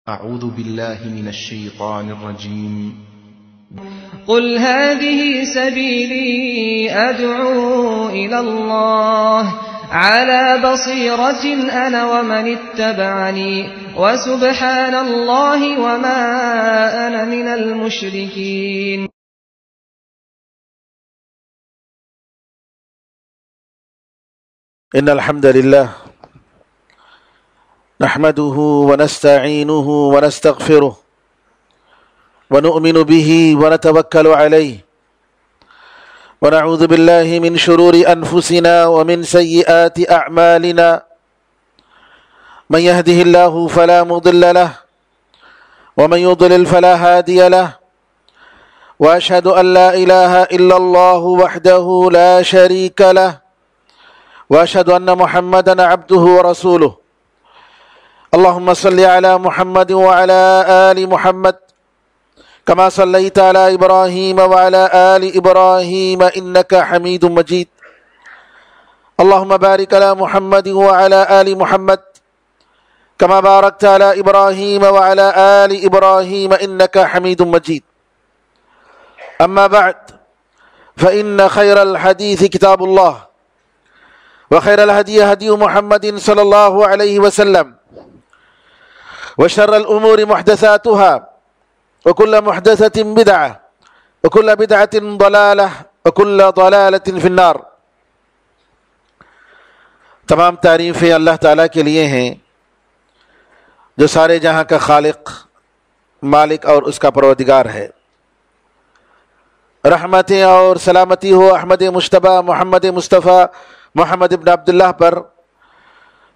أعوذ بالله من الشيطان الرجيم قل هذه سبيلي أدعو إلى الله على بصيرة أنا ومن اتبعني وسبحان الله وما أنا من المشركين. إن الحمد لله نحمده ونستعينه ونستغفره ونؤمن به ونتوكل عليه ونعوذ بالله من شرور أنفسنا ومن سيئات أعمالنا من يهده الله فلا مضل له ومن يضلل فلا هادي له وأشهد أن لا إله إلا الله وحده لا شريك له وأشهد أن محمدًا عبده ورسوله. اللهم صل على محمد وعلى آل محمد كما صليت على إبراهيم وعلى آل إبراهيم إنك حميد مجيد. اللهم بارك على محمد وعلى آل محمد كما باركت على إبراهيم وعلى آل إبراهيم إنك حميد مجيد. أما بعد فإن خير الحديث كتاب الله وخير الهدي هدي محمد صلى الله عليه وسلم وشر الأمور محدثاتها وكل محدثة بدعة وكل بدعة ضلالة وكل ضلالة في النار. تمام تعریفیں اللہ تعالیٰ کے لیے ہیں جو سارے جہاں کا خالق، مالک اور اس کا پروردگار ہے. رحمتیں اور سلامتی ہو احمد مجتبیٰ محمد مصطفیٰ محمد ابن عبداللہ پر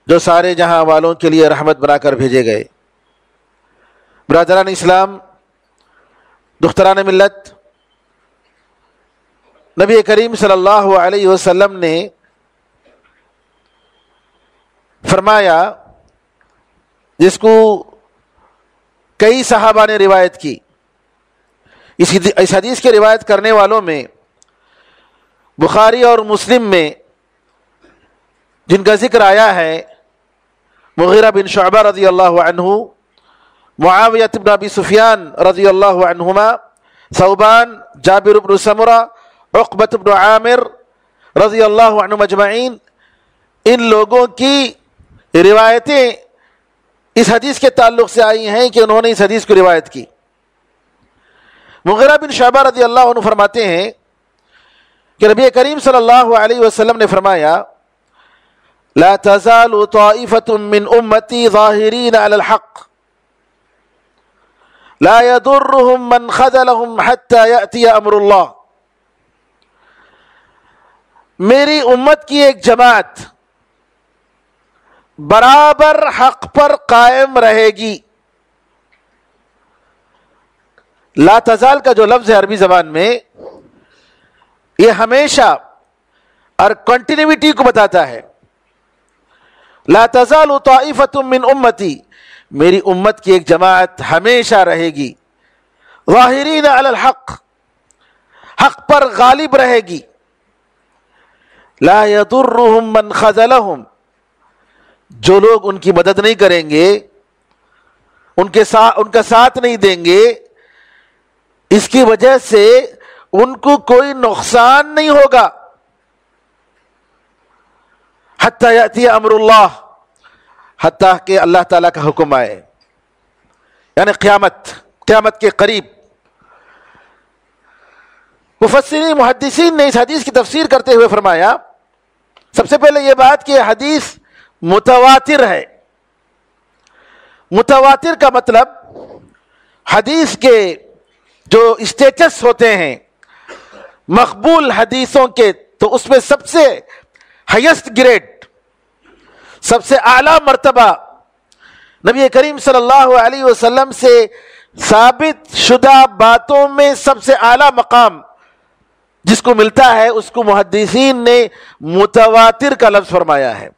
جو سارے جہاں والوں کے لیے رحمت بنا کر بھیجے گئے. برادران اسلام، دختران ملت، نبی کریم صلی اللہ علیہ وسلم نے فرمایا، جس کو کئی صحابہ نے روایت کی، اس حدیث کی روایت کرنے والوں میں بخاری اور مسلم میں جن کا ذکر آیا ہے مغیرہ بن شعبہ رضی اللہ عنہ، معاویہ بن ابی سفیان رضی اللہ عنہما، ثوبان، جابر بن سمرہ، عقبۃ بن عامر رضی اللہ عنہم اجمعین، ان لوگوں کی روایتیں اس حدیث کے تعلق سے آئی ہیں کہ انہوں نے اس حدیث کو روایت کی. مغیرہ بن شعبہ رضی اللہ عنہ فرماتے ہیں کہ نبی کریم صلی اللہ علیہ وسلم نے فرمایا، لا تزال طائفة من امتی ظاہرین علی الحق لا يضرهم من خذلهم حتى يأتي امر اللہ. میری امت کی ایک جماعت برابر حق پر قائم رہے گی. لا تزال کا جو لفظ ہے عربی زبان میں، یہ ہمیشہ اور کنٹینیوٹی کو بتاتا ہے. لا تزال طائفة من امتی، میری امت کی ایک جماعت ہمیشہ رہے گی، ظاہرین علی الحق، حق پر غالب رہے گی، لا یضرهم من خذلهم، جو لوگ ان کی مدد نہیں کریں گے، ان کا ساتھ نہیں دیں گے، اس کی وجہ سے ان کو کوئی نقصان نہیں ہوگا، حتی یأتی امر اللہ، حتیٰ کہ اللہ تعالیٰ کا حکم آئے، یعنی قیامت کے قریب. مفسرین محدثین نے اس حدیث کی تفسیر کرتے ہوئے فرمایا، سب سے پہلے یہ بات کہ یہ حدیث متواتر ہے. متواتر کا مطلب حدیث کے جو اسٹیٹس ہوتے ہیں مقبول حدیثوں کے، تو اس میں سب سے ہائیسٹ گریڈ، سب سے اعلیٰ مرتبہ نبی کریم صلی اللہ علیہ وسلم سے ثابت شدہ باتوں میں سب سے اعلیٰ مقام جس کو ملتا ہے اس کو محدثین نے متواتر کا لفظ فرمایا ہے.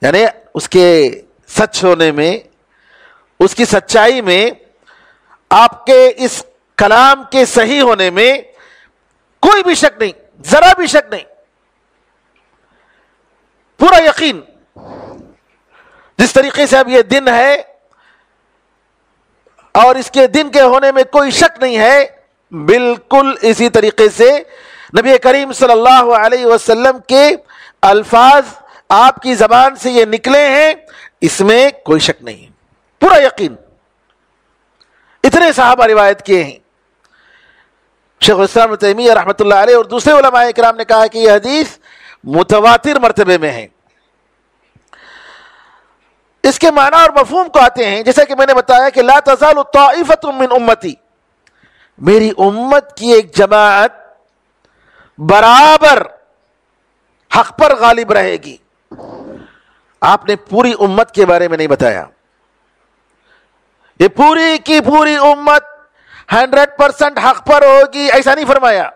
یعنی اس کے سچ ہونے میں، اس کی سچائی میں، آپ کے اس کلام کے صحیح ہونے میں کوئی بھی شک نہیں، ذرا بھی شک نہیں، پورا یقین. جس طریقے سے اب یہ دن ہے اور اس کے دن کے ہونے میں کوئی شک نہیں ہے، بالکل اسی طریقے سے نبی کریم صلی اللہ علیہ وسلم کے الفاظ آپ کی زبان سے یہ نکلے ہیں، اس میں کوئی شک نہیں ہے، پورا یقین۔ اتنے صحابہ روایت کیے ہیں۔ شیخ الاسلام ابن تیمیہ رحمۃ اللہ علیہ اور دوسرے علماء کرام نے کہا کہ یہ حدیث متواتر مرتبے میں ہے۔ اس کے معنی اور مفہوم کو آتے ہیں، جیسا کہ میں نے بتایا کہ لا تزال طائفۃ من امتی، میری امت کی ایک جماعت برابر حق پر غالب رہے گی۔ آپ نے پوری امت کے بارے میں نہیں بتایا، یہ پوری کی پوری امت 100% حق پر ہوگی ایسا نہیں فرمایا،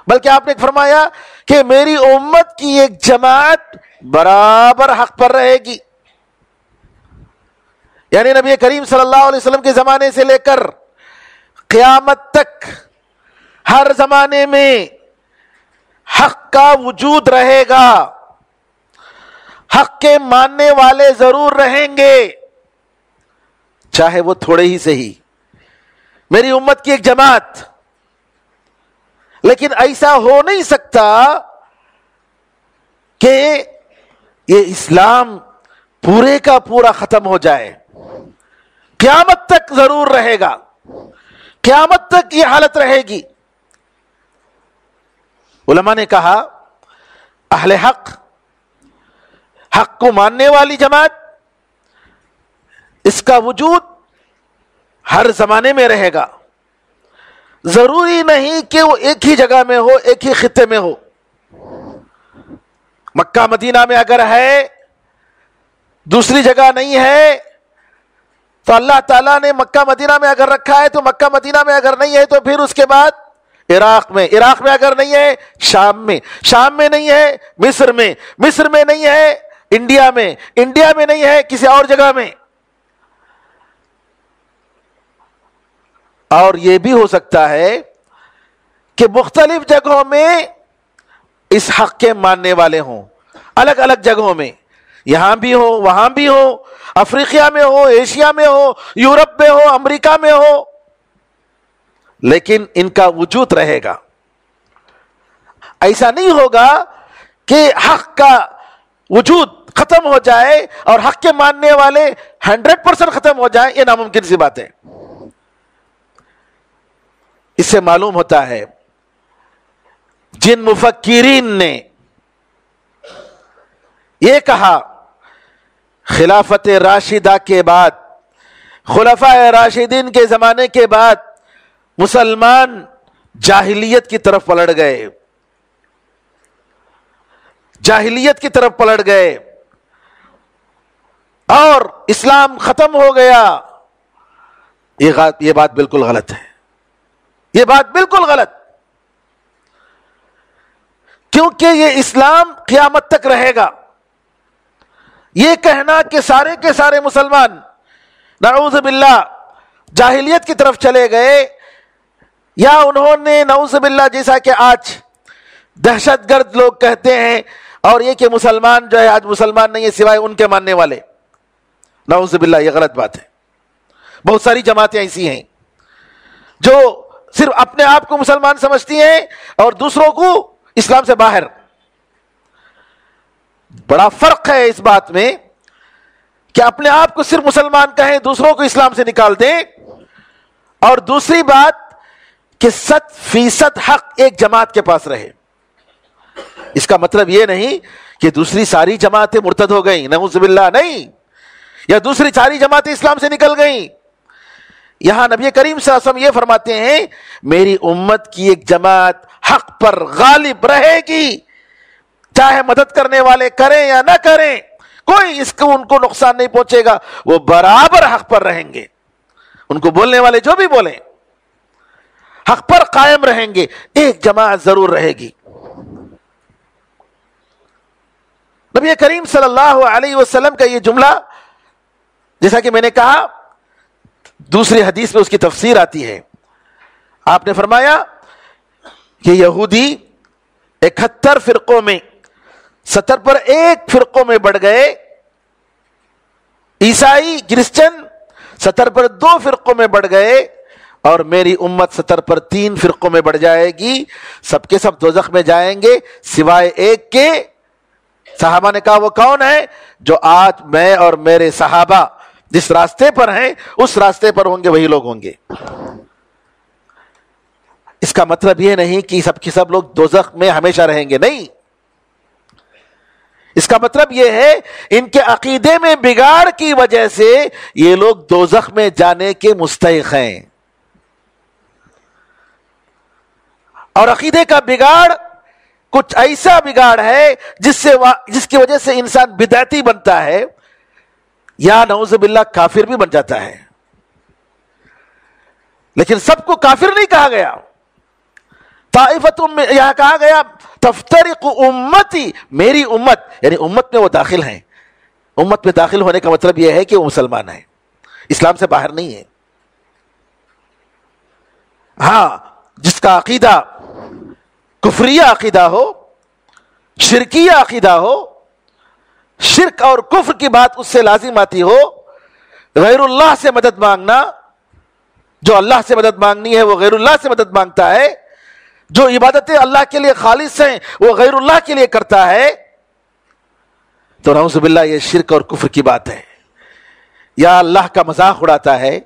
بلکہ آپ نے فرمایا کہ میری امت کی ایک جماعت برابر حق پر رہے گی، یعنی نبی کریم صلی اللہ علیہ وسلم کے زمانے سے لے کر قیامت تک ہر زمانے میں حق کا وجود رہے گا، حق کے ماننے والے ضرور رہیں گے، چاہے وہ تھوڑے ہی صحیح، میری امت کی ایک جماعت۔ لیکن ایسا ہو نہیں سکتا کہ یہ اسلام پورے کا پورا ختم ہو جائے، قیامت تک ضرور رہے گا، قیامت تک یہ حالت رہے گی۔ علماء نے کہا اہل حق، حق کو ماننے والی جماعت، اس کا وجود ہر زمانے میں رہے گا، ضروری نہیں کہ وہ ایک ہی جگہ میں ہو، ایک ہی خطے میں ہو۔ مکہ مدینہ میں اگر ہے، دوسری جگہ نہیں ہے، تو اللہ تعالیٰ نے مکہ مدینہ میں اگر رکھا ہے تو مکہ مدینہ میں اگر نہیں ہے تو پھر اس کے بعد عراق میں اگر نہیں ہے شام میں نہیں ہے مصر میں نہیں ہے انڈیا میں نہیں ہے کسی اور جگہ میں۔ اور یہ بھی ہو سکتا ہے کہ مختلف جگہوں میں اس حق کے ماننے والے ہوں، الگ الگ جگہوں میں، یہاں بھی ہو وہاں بھی ہو، افریقہ میں ہو، ایشیا میں ہو، یورپ میں ہو، امریکہ میں ہو، لیکن ان کا وجود رہے گا۔ ایسا نہیں ہوگا کہ حق کا وجود ختم ہو جائے اور حق کے ماننے والے 100% ختم ہو جائیں، یہ ناممکن سی بات ہے۔ اس سے معلوم ہوتا ہے جن مفکرین نے یہ کہا خلافت راشدہ کے بعد، خلفائے راشدین کے زمانے کے بعد مسلمان جاہلیت کی طرف پلٹ گئے، جاہلیت کی طرف پلٹ گئے اور اسلام ختم ہو گیا، یہ بات بالکل غلط ہے، یہ بات بالکل غلط، کیونکہ یہ اسلام قیامت تک رہے گا۔ یہ کہنا کہ سارے کے سارے مسلمان نعوذ باللہ جاہلیت کی طرف چلے گئے، یا انہوں نے نعوذ باللہ جیسا کہ آج دہشت گرد لوگ کہتے ہیں، اور یہ کہ مسلمان جو ہے آج مسلمان نہیں ہے سوائے ان کے ماننے والے، نعوذ باللہ یہ غلط بات ہے۔ بہت ساری جماعتیں ایسی ہیں جو صرف اپنے آپ کو مسلمان سمجھتی ہیں اور دوسروں کو اسلام سے باہر۔ بڑا فرق ہے اس بات میں کہ اپنے آپ کو صرف مسلمان کہیں، دوسروں کو اسلام سے نکال دیں، اور دوسری بات کہ 100% حق ایک جماعت کے پاس رہے۔ اس کا مطلب یہ نہیں کہ دوسری ساری جماعتیں مرتد ہو گئیں، نعوذ باللہ، نہیں، یا دوسری ساری جماعتیں اسلام سے نکل گئیں۔ یہاں نبی کریم صلی اللہ علیہ وسلم یہ فرماتے ہیں میری امت کی ایک جماعت حق پر غالب رہے گی، چاہے مدد کرنے والے کریں یا نہ کریں، کوئی اس کو ان کو نقصان نہیں پہنچے گا، وہ برابر حق پر رہیں گے، ان کو بولنے والے جو بھی بولیں حق پر قائم رہیں گے، ایک جماعت ضرور رہے گی۔ نبی کریم صلی اللہ علیہ وسلم کا یہ جملہ، جیسا کہ میں نے کہا دوسری حدیث میں اس کی تفسیر آتی ہے، آپ نے فرمایا کہ یہودی 71 فرقوں میں 70 پر ایک فرقوں میں بڑھ گئے، عیسائی کرسچن 70 پر 2 فرقوں میں بڑھ گئے اور میری امت 70 پر 3 فرقوں میں بڑھ جائے گی. سب کے سب دوزخ میں جائیں گے سوائے ایک کے. صحابہ نے کہا وہ کون ہے؟ جو آج میں اور میرے صحابہ جس راستے پر ہیں اس راستے پر ہوں گے وہی لوگ ہوں گے. اس کا مطلب یہ نہیں کہ سب کے سب لوگ دوزخ میں ہمیشہ رہیں گے، نہیں. اس کا مطلب یہ ہے ان کے عقیدے میں بگاڑ کی وجہ سے یہ لوگ دوزخ میں جانے کے مستحق ہیں. اور عقیدے کا بگاڑ کچھ ایسا بگاڑ ہے جس کی وجہ سے انسان بدعتی بنتا ہے یا نعوذ باللہ کافر بھی بن جاتا ہے. لیکن سب کو کافر نہیں کہا گیا. طائفۃ میں یہاں کہا گیا تفترق امتی، میری امت، یعنی امت میں وہ داخل ہیں. امت میں داخل ہونے کا مطلب یہ ہے کہ وہ مسلمان ہیں، اسلام سے باہر نہیں ہے. ہاں، جس کا عقیدہ کفریہ عقیدہ ہو، شرکیہ عقیدہ ہو، شرک اور کفر کی بات اس سے لازم آتی ہو، غیر اللہ سے مدد مانگنا، جو اللہ سے مدد مانگنی ہے وہ غیر اللہ سے مدد مانگتا ہے، جو عبادتیں اللہ کے لیے خالص ہیں وہ غیر اللہ کے لیے کرتا ہے، تو نعوذ باللہ یہ شرک اور کفر کی بات ہے. یا اللہ کا مذاق اڑاتا ہے،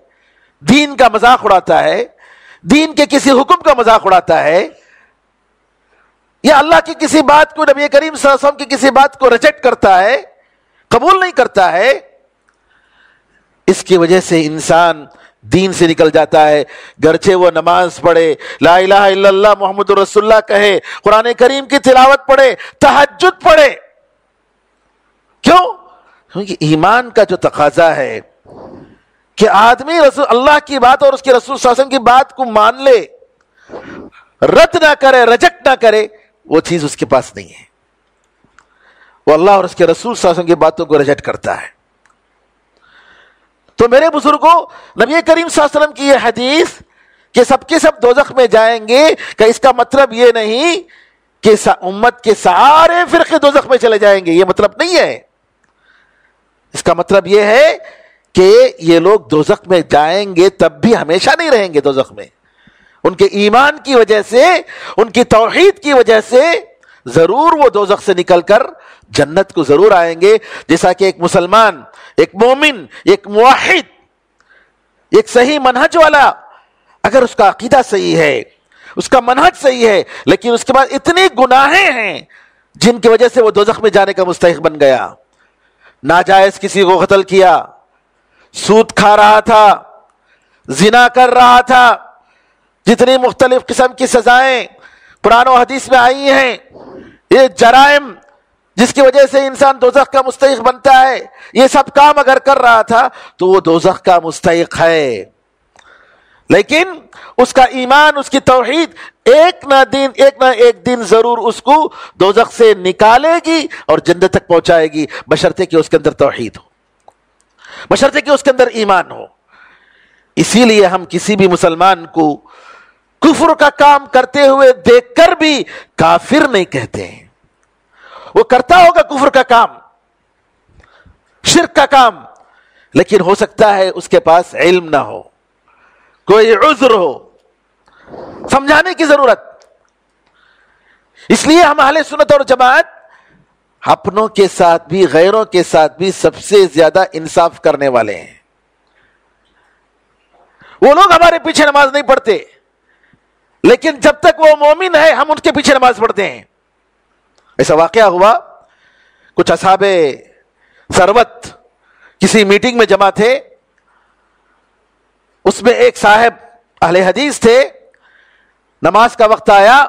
دین کا مذاق اڑاتا ہے، دین کے کسی حکم کا مذاق اڑاتا ہے، یا اللہ کی کسی بات کو، نبی کریم صلی اللہ علیہ وسلم کی کسی بات کو ریجیکٹ کرتا ہے، قبول نہیں کرتا ہے. اس کی وجہ سے انسان دین سے نکل جاتا ہے. گرچہ وہ نماز پڑھے، لا الہ الا اللہ محمد رسول اللہ کہے، قرآن کریم کی تلاوت پڑھے، تہجد پڑھے. کیوں؟ کیونکہ ایمان کا جو تقاضا ہے کہ آدمی رسول اللہ کی بات اور اس کے رسول صلی اللہ علیہ وسلم کی بات کو مان لے، رد نہ کرے، ریجیکٹ نہ کرے، وہ چیز اس کے پاس نہیں ہے. وہ اللہ اور اس کے رسول صلی اللہ علیہ وسلم کی باتوں کو ریجیکٹ کرتا ہے. تو میرے بزرگوں، نبی کریم صلی اللہ علیہ وسلم کی یہ حدیث کہ سب کے سب دوزخ میں جائیں گے، کہ اس کا مطلب یہ نہیں کہ امت کے سارے فرقے دوزخ میں چلے جائیں گے، یہ مطلب نہیں ہے. اس کا مطلب یہ ہے کہ یہ لوگ دوزخ میں جائیں گے تب بھی ہمیشہ نہیں رہیں گے دوزخ میں. ان کے ایمان کی وجہ سے، ان کی توحید کی وجہ سے ضرور وہ دوزخ سے نکل کر جنت کو ضرور آئیں گے. جیسا کہ ایک مسلمان، ایک مومن، ایک موحد، ایک صحیح منہج والا، اگر اس کا عقیدہ صحیح ہے، اس کا منہج صحیح ہے، لیکن اس کے بعد اتنی گناہیں ہیں جن کی وجہ سے وہ دوزخ میں جانے کا مستحق بن گیا. ناجائز کسی کو قتل کیا، سود کھا رہا تھا، زنا کر رہا تھا، جتنی مختلف قسم کی سزائیں قرآن و حدیث میں آئی ہیں، یہ جرائم جس کی وجہ سے انسان دوزخ کا مستحق بنتا ہے، یہ سب کام اگر کر رہا تھا تو وہ دوزخ کا مستحق ہے. لیکن اس کا ایمان، اس کی توحید ایک نہ ایک دن ضرور اس کو دوزخ سے نکالے گی اور جنت تک پہنچائے گی، بشرطے کہ اس کے اندر توحید ہو، بشرطے کہ اس کے اندر ایمان ہو. اسی لیے ہم کسی بھی مسلمان کو کفر کا کام کرتے ہوئے دیکھ کر بھی کافر نہیں کہتے ہیں. وہ کرتا ہوگا کفر کا کام، شرک کا کام، لیکن ہو سکتا ہے اس کے پاس علم نہ ہو، کوئی عذر ہو، سمجھانے کی ضرورت. اس لیے ہم اہل سنت اور جماعت اپنوں کے ساتھ بھی غیروں کے ساتھ بھی سب سے زیادہ انصاف کرنے والے ہیں. وہ لوگ ہمارے پیچھے نماز نہیں پڑھتے، لیکن جب تک وہ مومن ہے ہم ان کے پیچھے نماز پڑھتے ہیں. ایسا واقعہ ہوا، کچھ اصحاب ثروت کسی میٹنگ میں جمع تھے، اس میں ایک صاحب اہل حدیث تھے. نماز کا وقت آیا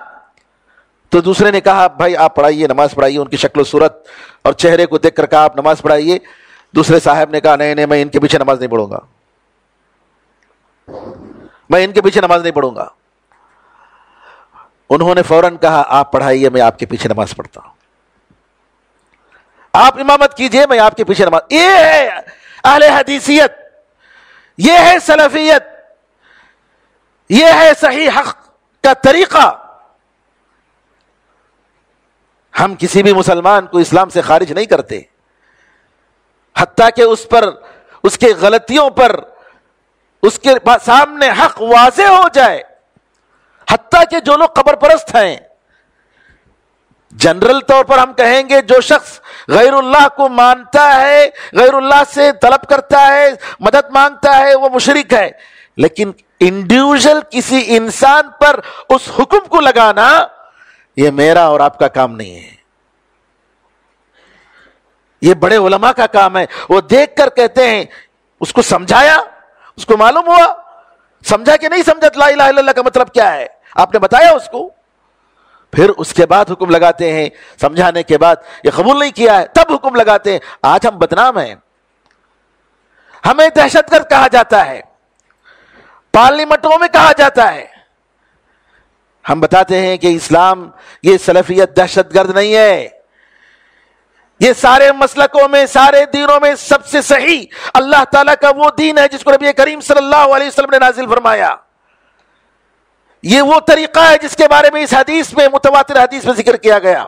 تو دوسرے نے کہا بھائی آپ پڑھائیے، نماز پڑھائیے. ان کی شکل و صورت اور چہرے کو دیکھ کر کہا آپ نماز پڑھائیے. دوسرے صاحب نے کہا نہیں میں ان کے پیچھے نماز نہیں پڑھوں گا، میں ان کے پیچھے نماز نہیں پڑھوں گا. انہوں نے فوراً کہا آپ پڑھائیے، میں آپ کے پیچھے نماز پڑھتا ہوں، آپ امامت کیجئے، میں آپ کے پیچھے نماز. یہ ہے اہل حدیثیت، یہ ہے سلفیت، یہ ہے صحیح حق کا طریقہ. ہم کسی بھی مسلمان کو اسلام سے خارج نہیں کرتے، حتیٰ کہ اس پر، اس کے غلطیوں پر اس کے سامنے حق واضح ہو جائے. حتیٰ کہ جو لوگ قبر پرست ہیں، جنرل طور پر ہم کہیں گے جو شخص غیر اللہ کو مانتا ہے، غیر اللہ سے طلب کرتا ہے، مدد مانگتا ہے، وہ مشرک ہے. لیکن انڈیویژل کسی انسان پر اس حکم کو لگانا یہ میرا اور آپ کا کام نہیں ہے، یہ بڑے علماء کا کام ہے. وہ دیکھ کر کہتے ہیں اس کو سمجھایا، اس کو معلوم ہوا، سمجھا کہ نہیں سمجھا لا الہ الا اللہ کا مطلب کیا ہے، آپ نے بتایا اس کو، پھر اس کے بعد حکم لگاتے ہیں. سمجھانے کے بعد یہ قبول نہیں کیا ہے تب حکم لگاتے ہیں. آج ہم بدنام ہیں، ہمیں دہشت گرد کہا جاتا ہے، پارلیمنٹوں میں کہا جاتا ہے. ہم بتاتے ہیں کہ اسلام یہ سلفیت دہشت گرد نہیں ہے، یہ سارے مسلکوں میں، سارے دینوں میں سب سے صحیح اللہ تعالیٰ کا وہ دین ہے جس کو نبی کریم صلی اللہ علیہ وسلم نے نازل فرمایا. یہ وہ طریقہ ہے جس کے بارے میں اس حدیث میں، متواتر حدیث میں ذکر کیا گیا.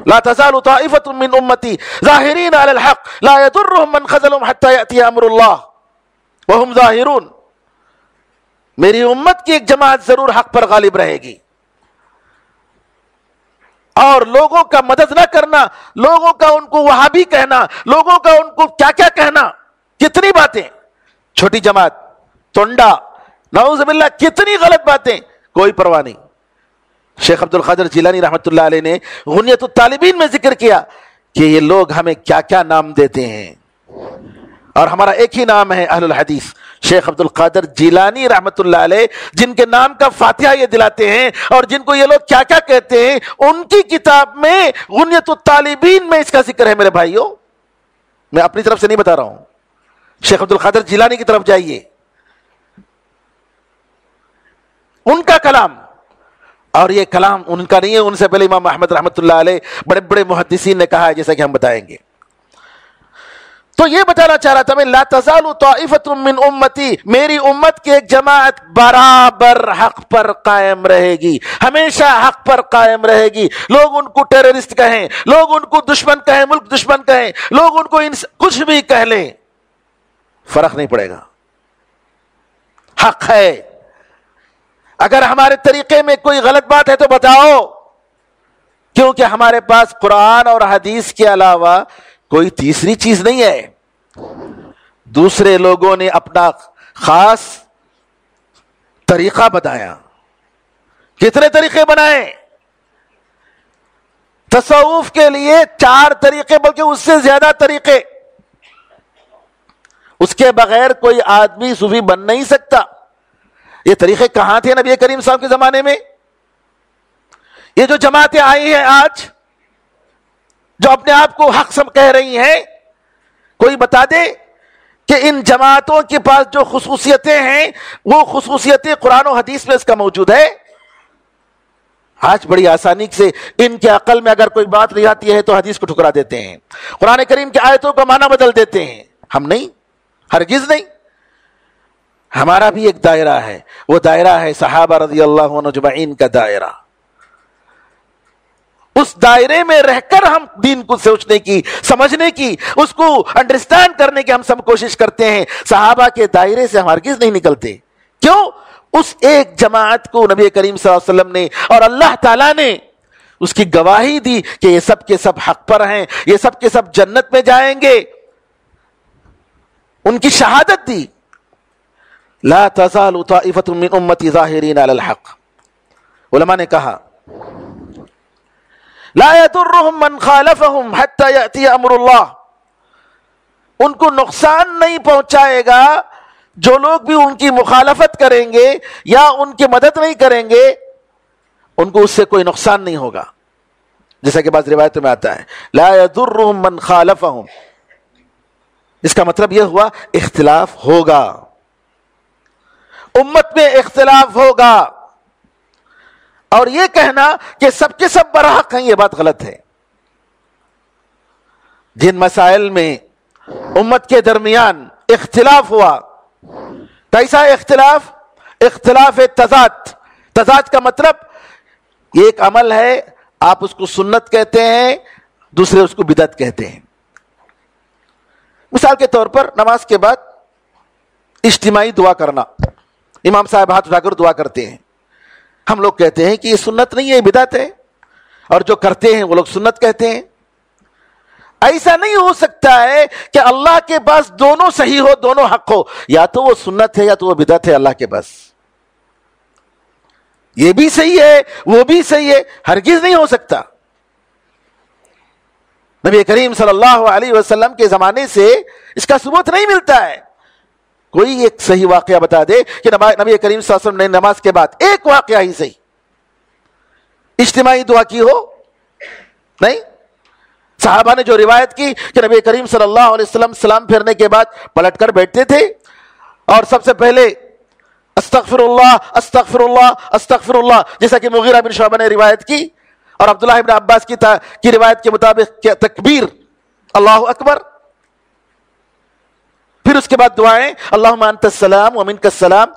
لا تزال طائفة من امتی ظاہرین علی الحق لا يضرهم من خذلهم حتى يأتي امر اللہ وهم ظاہرون. میری امت کی ایک جماعت ضرور حق پر غالب رہے گی، اور لوگوں کا مدد نہ کرنا، لوگوں کا ان کو وہابی کہنا، لوگوں کا ان کو کیا کیا کہنا، کتنی باتیں، چھوٹی جماعت، تونڈا، نعوذ باللہ، کتنی غلط باتیں، کوئی پرواہ نہیں. شیخ عبد القادر جیلانی رحمۃ اللہ علیہ نے غنیۃ الطالبین میں ذکر کیا کہ یہ لوگ ہمیں کیا کیا نام دیتے ہیں، اور ہمارا ایک ہی نام ہے اہل الحدیث، شیخ عبد القادر جیلانی رحمۃ اللہ علیہ، جن کے نام کا فاتحہ یہ دلاتے ہیں، اور جن کو یہ لوگ کیا کیا کہتے ہیں. ان کی کتاب میں غنیۃ الطالبین میں اس کا ذکر ہے. میرے بھائیوں، میں اپنی طرف سے نہیں بتا رہا ہوں، شیخ عبد القادر جیلانی کی طرف جائیے، ان کا کلام. اور یہ کلام ان کا نہیں ہے، ان سے پہلے امام احمد رحمۃ اللہ علیہ، بڑے بڑے محدثین نے کہا ہے، جیسا کہ ہم بتائیں گے. تو یہ بتانا چاہ رہا تھا میں، لا تزال طائفة من امتی، میری امت کی ایک جماعت برابر حق پر قائم رہے گی، ہمیشہ حق پر قائم رہے گی. لوگ ان کو ٹیررسٹ کہیں، لوگ ان کو دشمن کہیں، ملک دشمن کہیں، لوگ ان کو کچھ بھی کہہ لیں، فرق نہیں پڑے گا، حق ہے. اگر ہمارے طریقے میں کوئی غلط بات ہے تو بتاؤ، کیونکہ ہمارے پاس قرآن اور حدیث کے علاوہ کوئی تیسری چیز نہیں ہے. دوسرے لوگوں نے اپنا خاص طریقہ بتایا. کتنے طریقے بنائے؟ تصوف کے لیے 4 طریقے، بلکہ اس سے زیادہ طریقے. اس کے بغیر کوئی آدمی صوفی بن نہیں سکتا. یہ طریقے کہاں تھے نبی کریم صاحب کے زمانے میں؟ یہ جو جماعتیں آئی ہیں آج، جو اپنے آپ کو حق سم کہہ رہی ہیں، کوئی بتا دے کہ ان جماعتوں کے پاس جو خصوصیتیں ہیں وہ خصوصیتیں قرآن و حدیث میں اس کا موجود ہے؟ آج بڑی آسانی سے ان کے عقل میں اگر کوئی بات نہیں آتی ہے تو حدیث کو ٹھکرا دیتے ہیں، قرآن کریم کی آیتوں کا معنی بدل دیتے ہیں. ہم نہیں، ہرگز نہیں. ہمارا بھی ایک دائرہ ہے، وہ دائرہ ہے صحابہ رضی اللہ عنہ اجمعین کا دائرہ. اس دائرے میں رہ کر ہم دین کو سوچنے کی، سمجھنے کی، اس کو انڈرسٹینڈ کرنے کی ہم سب کوشش کرتے ہیں. صحابہ کے دائرے سے ہم ہرگز نہیں نکلتے. کیوں؟ اس ایک جماعت کو نبی کریم صلی اللہ علیہ وسلم نے اور اللہ تعالیٰ نے اس کی گواہی دی کہ یہ سب کے سب حق پر ہیں، یہ سب کے سب جنت میں جائیں گے. ان کی شہادت دی. لا تزال طائفة من امتی ظاہرین علی الحق. علماء نے کہا لا يضرهم من خالفهم حتى يأتي امر اللہ. ان کو نقصان نہیں پہنچائے گا جو لوگ بھی ان کی مخالفت کریں گے یا ان کی مدد نہیں کریں گے، ان کو اس سے کوئی نقصان نہیں ہوگا. جیسا کہ بعض روایتوں میں آتا ہے لا يضرهم من خالفهم. اس کا مطلب یہ ہوا اختلاف ہوگا، امت میں اختلاف ہوگا. اور یہ کہنا کہ سب کے سب برحق ہیں، یہ بات غلط ہے. جن مسائل میں امت کے درمیان اختلاف ہوا، کیسا اختلاف؟ اختلاف تضاد. تضاد کا مطلب یہ ایک عمل ہے، آپ اس کو سنت کہتے ہیں، دوسرے اس کو بدعت کہتے ہیں. مثال کے طور پر نماز کے بعد اجتماعی دعا کرنا، امام صاحب ہاتھ اٹھا کر دعا کرتے ہیں، ہم لوگ کہتے ہیں کہ یہ سنت نہیں ہے، بدعت ہے، اور جو کرتے ہیں وہ لوگ سنت کہتے ہیں۔ ایسا نہیں ہو سکتا ہے کہ اللہ کے پاس دونوں صحیح ہو، دونوں حق ہو، یا تو وہ سنت ہے یا تو وہ بدعت ہے۔ اللہ کے پاس یہ بھی صحیح ہے وہ بھی صحیح ہے، ہرگز نہیں ہو سکتا۔ نبی کریم صلی اللہ علیہ وسلم کے زمانے سے اس کا ثبوت نہیں ملتا ہے۔ کوئی ایک صحیح واقعہ بتا دے کہ نبی کریم صلی اللہ علیہ وسلم نے نماز کے بعد ایک واقعہ ہی صحیح اجتماعی دعا کی ہو؟ نہیں۔ صحابہ نے جو روایت کی کہ نبی کریم صلی اللہ علیہ وسلم سلام پھیرنے کے بعد پلٹ کر بیٹھتے تھے اور سب سے پہلے استغفر اللہ استغفر اللہ استغفر اللہ، جیسا کہ مغیرہ بن شعبہ نے روایت کی، اور عبداللہ بن عباس کی روایت کے مطابق تکبیر اللہ اکبر، پھر اس کے بعد دعائیں اللہم انت السلام ومنک السلام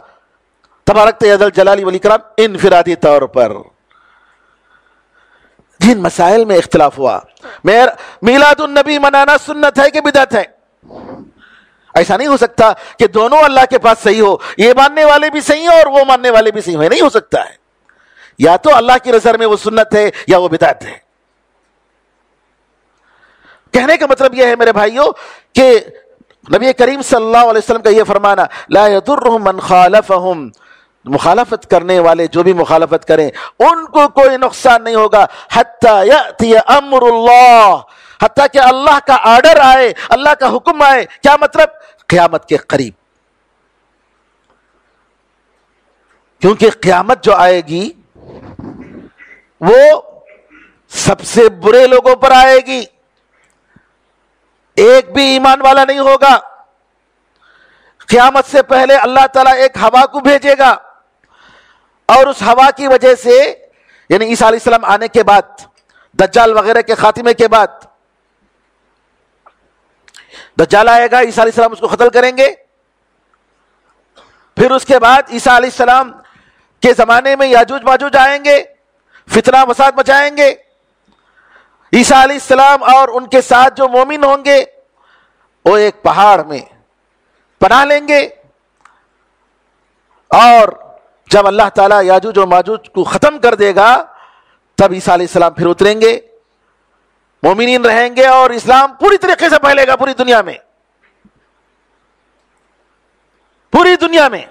تبارکت یا ذا الجلال والاکرام، انفرادی طور پر۔ جن مسائل میں اختلاف ہوا، میلاد النبی منانا سنت ہے کہ بدعت ہے؟ ایسا نہیں ہو سکتا کہ دونوں اللہ کے پاس صحیح ہو، یہ ماننے والے بھی صحیح ہیں اور وہ ماننے والے بھی صحیح ہیں، نہیں ہو سکتا ہے۔ یا تو اللہ کی نظر میں وہ سنت ہے یا وہ بدعت ہے۔ کہنے کا مطلب یہ ہے میرے بھائیوں کہ نبی کریم صلی اللہ علیہ وسلم کا یہ فرمانا لا يضرهم من خالفهم، مخالفت کرنے والے جو بھی مخالفت کریں ان کو کوئی نقصان نہیں ہوگا، حتی یأتی امر اللہ، حتیٰ کہ اللہ کا آرڈر آئے، اللہ کا حکم آئے۔ کیا مطلب؟ قیامت کے قریب، کیونکہ قیامت جو آئے گی وہ سب سے برے لوگوں پر آئے گی، ایک بھی ایمان والا نہیں ہوگا۔ قیامت سے پہلے اللہ تعالیٰ ایک ہوا کو بھیجے گا، اور اس ہوا کی وجہ سے، یعنی عیسیٰ علیہ السلام آنے کے بعد، دجال وغیرہ کے خاتمے کے بعد، دجال آئے گا، عیسیٰ علیہ السلام اس کو قتل کریں گے، پھر اس کے بعد عیسیٰ علیہ السلام کے زمانے میں یاجوج ماجوج آئیں گے، فتنہ فساد مچائیں گے۔ عیسیٰ علیہ السلام اور ان کے ساتھ جو مومن ہوں گے وہ ایک پہاڑ میں پناہ لیں گے، اور جب اللہ تعالیٰ یاجوج و ماجوج کو ختم کر دے گا تب عیسیٰ علیہ السلام پھر اتریں گے، مومنین رہیں گے، اور اسلام پوری طریقے سے پھیلے گا پوری دنیا میں، پوری دنیا میں۔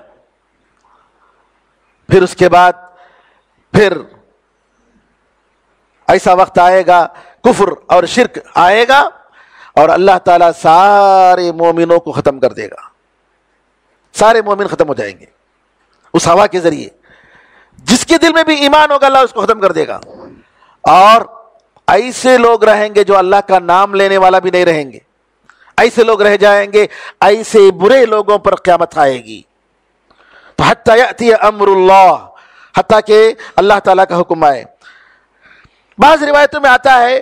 پھر اس کے بعد پھر ایسا وقت آئے گا، کفر اور شرک آئے گا، اور اللہ تعالیٰ سارے مومنوں کو ختم کر دے گا، سارے مومن ختم ہو جائیں گے اس ہوا کے ذریعے۔ جس کے دل میں بھی ایمان ہوگا اللہ اس کو ختم کر دے گا، اور ایسے لوگ رہیں گے جو اللہ کا نام لینے والا بھی نہیں رہیں گے، ایسے لوگ رہ جائیں گے، ایسے برے لوگوں پر قیامت آئے گی۔ تو حتی یأتی امر اللہ، حتیٰ کہ اللہ تعالیٰ کا حکم آئے۔ بعض روایتوں میں آتا ہے،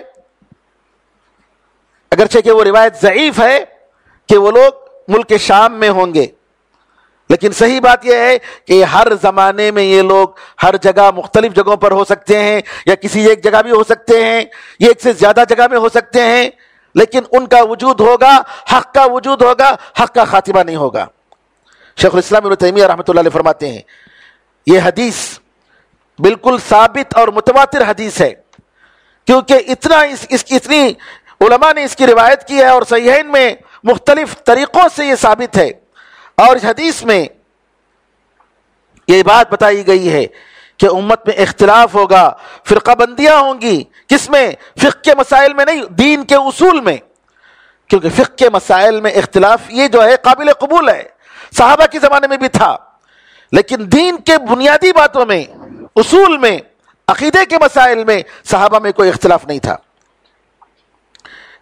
اگرچہ کہ وہ روایت ضعیف ہے، کہ وہ لوگ ملک شام میں ہوں گے، لیکن صحیح بات یہ ہے کہ ہر زمانے میں یہ لوگ ہر جگہ مختلف جگہوں پر ہو سکتے ہیں، یا کسی ایک جگہ بھی ہو سکتے ہیں، یہ ایک سے زیادہ جگہ میں ہو سکتے ہیں، لیکن ان کا وجود ہوگا، حق کا وجود ہوگا، حق کا خاتمہ نہیں ہوگا۔ شیخ الاسلام ابن تیمیہ رحمۃ اللہ علیہ فرماتے ہیں یہ حدیث بالکل ثابت اور متواتر حدیث ہے، کیونکہ اتنی علماء نے اس کی روایت کی ہے، اور صحیحین میں مختلف طریقوں سے یہ ثابت ہے۔ اور اس حدیث میں یہ بات بتائی گئی ہے کہ امت میں اختلاف ہوگا، فرقہ بندیاں ہوں گی، کس میں؟ فقہ کے مسائل میں نہیں، دین کے اصول میں، کیونکہ فقہ کے مسائل میں اختلاف یہ جو ہے قابل قبول ہے، صحابہ کے زمانے میں بھی تھا، لیکن دین کے بنیادی باتوں میں، اصول میں، عقیدے کے مسائل میں صحابہ میں کوئی اختلاف نہیں تھا۔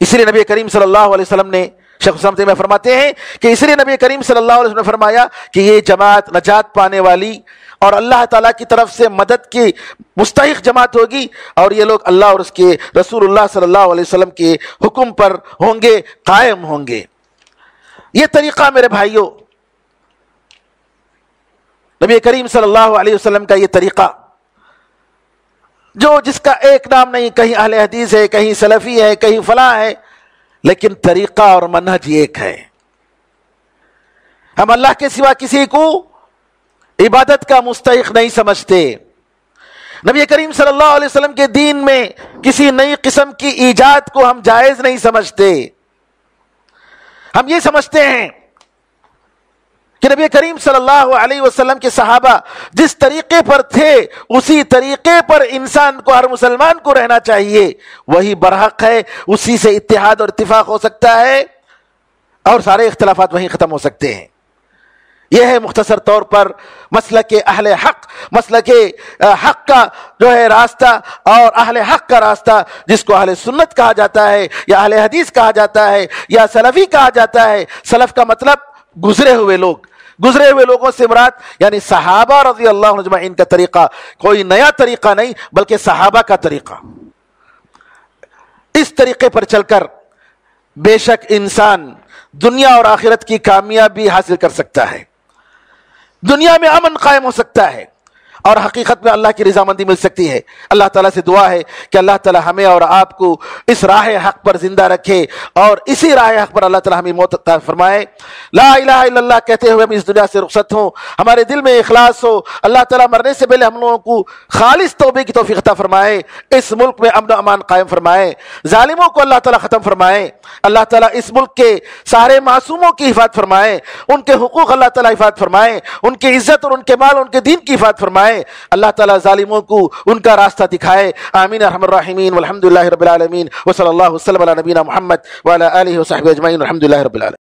اس لیے نبی کریم صلی اللہ علیہ وسلم نے، شیخ الاسلام تیمیہ فرماتے ہیں کہ اس لیے نبی کریم صلی اللہ علیہ وسلم نے فرمایا کہ یہ جماعت نجات پانے والی اور اللہ تعالیٰ کی طرف سے مدد کی مستحق جماعت ہوگی، اور یہ لوگ اللہ اور اس کے رسول اللہ صلی اللہ علیہ وسلم کے حکم پر ہوں گے، قائم ہوں گے۔ یہ طریقہ میرے بھائیوں، نبی کریم صلی اللہ علیہ وسلم کا یہ طریقہ، جس کا ایک نام نہیں، کہیں اہل حدیث ہے، کہیں سلفی ہے، کہیں فلاں ہے، لیکن طریقہ اور منہج ایک ہے۔ ہم اللہ کے سوا کسی کو عبادت کا مستحق نہیں سمجھتے. نبی کریم صلی اللہ علیہ وسلم کے دین میں کسی نئی قسم کی ایجاد کو ہم جائز نہیں سمجھتے. ہم یہ سمجھتے ہیں کہ نبی کریم صلی اللہ علیہ وسلم کے صحابہ جس طریقے پر تھے اسی طریقے پر انسان کو، ہر مسلمان کو رہنا چاہیے، وہی برحق ہے. اسی سے اتحاد اور اتفاق ہو سکتا ہے اور سارے اختلافات وہیں ختم ہو سکتے ہیں. یہ ہے مختصر طور پر مسلک اہل حق، مسلک حق کا جو ہے راستہ، اور اہل حق کا راستہ جس کو اہل سنت کہا جاتا ہے یا اہل حدیث کہا جاتا ہے یا سلفی کہا جاتا ہے. سلف کا مطلب گزرے ہوئے لوگ، گزرے ہوئے لوگوں سے مراد یعنی صحابہ رضی اللہ عنہ اجمعین کا طریقہ، کوئی نیا طریقہ نہیں بلکہ صحابہ کا طریقہ. اس طریقے پر چل کر بے شک انسان دنیا اور آخرت کی کامیابی حاصل کر سکتا ہے، دنیا میں امن قائم ہو سکتا ہے، اور حقیقت میں اللہ کی رضامندی مل سکتی ہے. اللہ تعالیٰ سے دعا ہے کہ اللہ تعالیٰ ہمیں اور آپ کو اس راہ حق پر زندہ رکھے، اور اسی راہ حق پر اللہ تعالیٰ ہمیں موت عطا فرمائے. لا الہ الا اللہ کہتے ہوئے ہم اس دنیا سے رخصت ہوں، ہمارے دل میں اخلاص ہو. اللہ تعالیٰ مرنے سے پہلے ہم لوگوں کو خالص توبے کی توفیق عطا فرمائے، اس ملک میں امن و امان قائم فرمائے، ظالموں کو اللہ تعالیٰ ختم فرمائے. اللہ تعالیٰ اس ملک کے سارے معصوموں کی حفاظت فرمائے، ان کے حقوق اللہ تعالیٰ حفاظت فرمائے، ان کی عزت اور ان کے مال، ان کے دین کی حفاظت فرمائے. اللہ تعالیٰ ظالموں کو ان کا راستہ دکھائے. آمین ارحم الراحمین، والحمد للہ رب العالمین، وصلی اللہ وسلم علی نبینا محمد وعلی آلہ وصحبہ اجمعین، والحمد للہ رب العالمین.